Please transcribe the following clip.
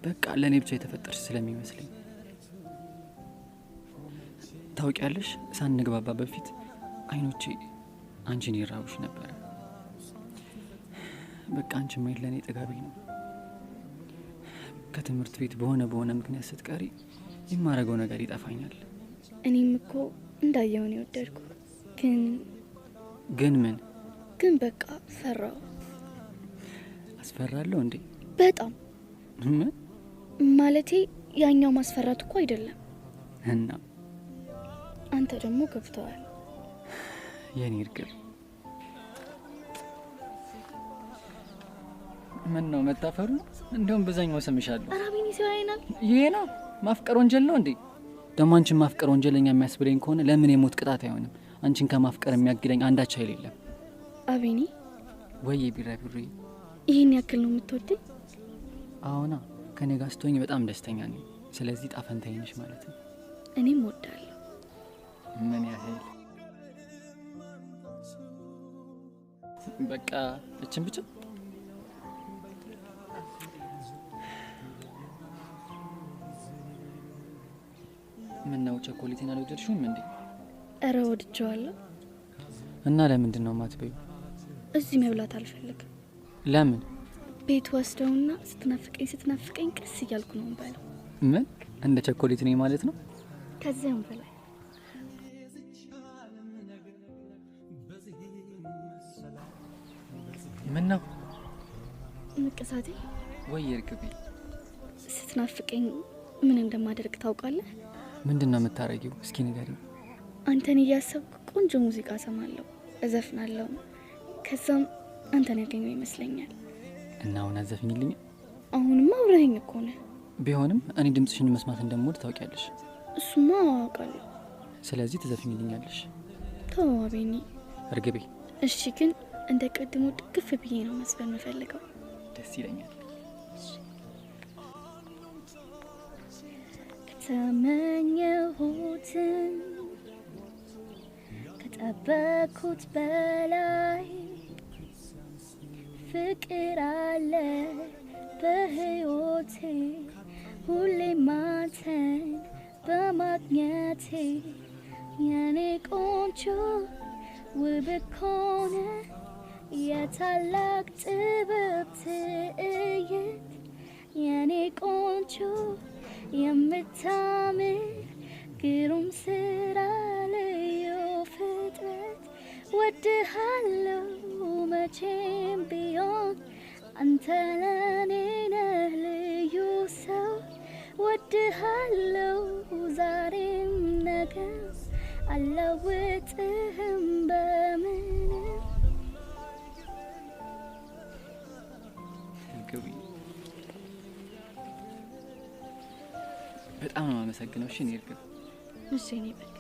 በቃ ለኔ ብቻ የተፈጠርሽ ስለሚመስለኝ። ታውቂያለሽ ሳንግባባ በፊት አይኖቼ አንቺን ይራቡሽ ነበር። በቃ አንቺ ማይል ለኔ ጥጋቤ ነው። ከትምህርት ቤት በሆነ ምክንያት ስትቀሪ የማረገው ነገር ይጠፋኛል። እኔም እኮ እንዳየውን ይወደድኩ ግን ምን ግን በቃ ፈራው። አስፈራለሁ እንዴ? በጣም ምን ማለቴ ያኛው ማስፈራት እኮ አይደለም። እና አንተ ደግሞ ገብተዋል የኔ እርግብ። ምን ነው መታፈሩ? እንደውም በዛኛው ሰምሻለሁ። አራቢኒ ሲያይናል። ይሄ ነው ማፍቀር ወንጀል ነው እንዴ? ደሞ አንቺን ማፍቀር ወንጀለኛ የሚያስብለኝ ከሆነ ለምን የሞት ቅጣት አይሆንም? አንቺን ከማፍቀር የሚያግደኝ አንዳች ኃይል የለም። አቤኒ ወይ ቢራቢሮ፣ ይሄን ያክል ነው የምትወደኝ? አዎና፣ ከኔ ጋር ስትሆኝ በጣም ደስተኛ ነኝ። ስለዚህ ጣፈንታዬ ነሽ ማለት ነው። እኔም እወዳለሁ። ምን ያህል? በቃ እችን ብቻ ምን ነው ቸኮሌቴን አልወደድሽውም እንዴ? እረ ወድጄዋለሁ። እና ለምንድን ነው ማትበዩ? እዚህ መብላት አልፈልግም። ለምን? ቤት ወስደውና ስትናፍቀኝ ቀስ እያልኩ ነው የምበላው። ምን እንደ ቸኮሌት ነኝ ማለት ነው? ከዚያም በላይ ምን ነው ንቅሳቴ? ወይ እርግቤ፣ ስትናፍቀኝ ምን እንደማደርግ ታውቃለህ? ምንድነው የምታረጊው? እስኪ ንገሪኝ። አንተን እያሰብኩ ቆንጆ ሙዚቃ ሰማለሁ፣ እዘፍናለሁ። ከዛም አንተን ያገኘው ይመስለኛል። እና አሁን አዘፍኝልኝ? አሁንማ አውረኸኝ እኮ ነህ። ቢሆንም እኔ ድምጽሽን መስማት እንደምወድ ታውቂያለሽ። እሱማ አውቃለሁ። ስለዚህ ትዘፍኝልኛለሽ። ተው አቤኒ። እርግቤ እሺ፣ ግን እንደ ቀድሞ ድግፍ ብዬ ነው መስፈን የምፈልገው። ደስ ይለኛል። ከተመኘሁትን ከጠበቅኩት በላይ ፍቅር አለ በሕይወቴ ሁሌም አንተን በማግኘቴ የኔ ቆንጆ ውብ እኮ ነህ የታላቅ ጥበብ ትዕይንት የኔ ቆንጆ የምታምር ግሩም ስራ ልዩ ፍጥረት ወድሃለሁ መቼም ቢሆን አንተ ለኔ ነህ ልዩ ሰው ወድሃለሁ ዛሬም ነገም አልለውጥህም በምንም። በጣም ነው የማመሰግነው። እሺ እኔ እርግብ። እሺ እኔ በቃ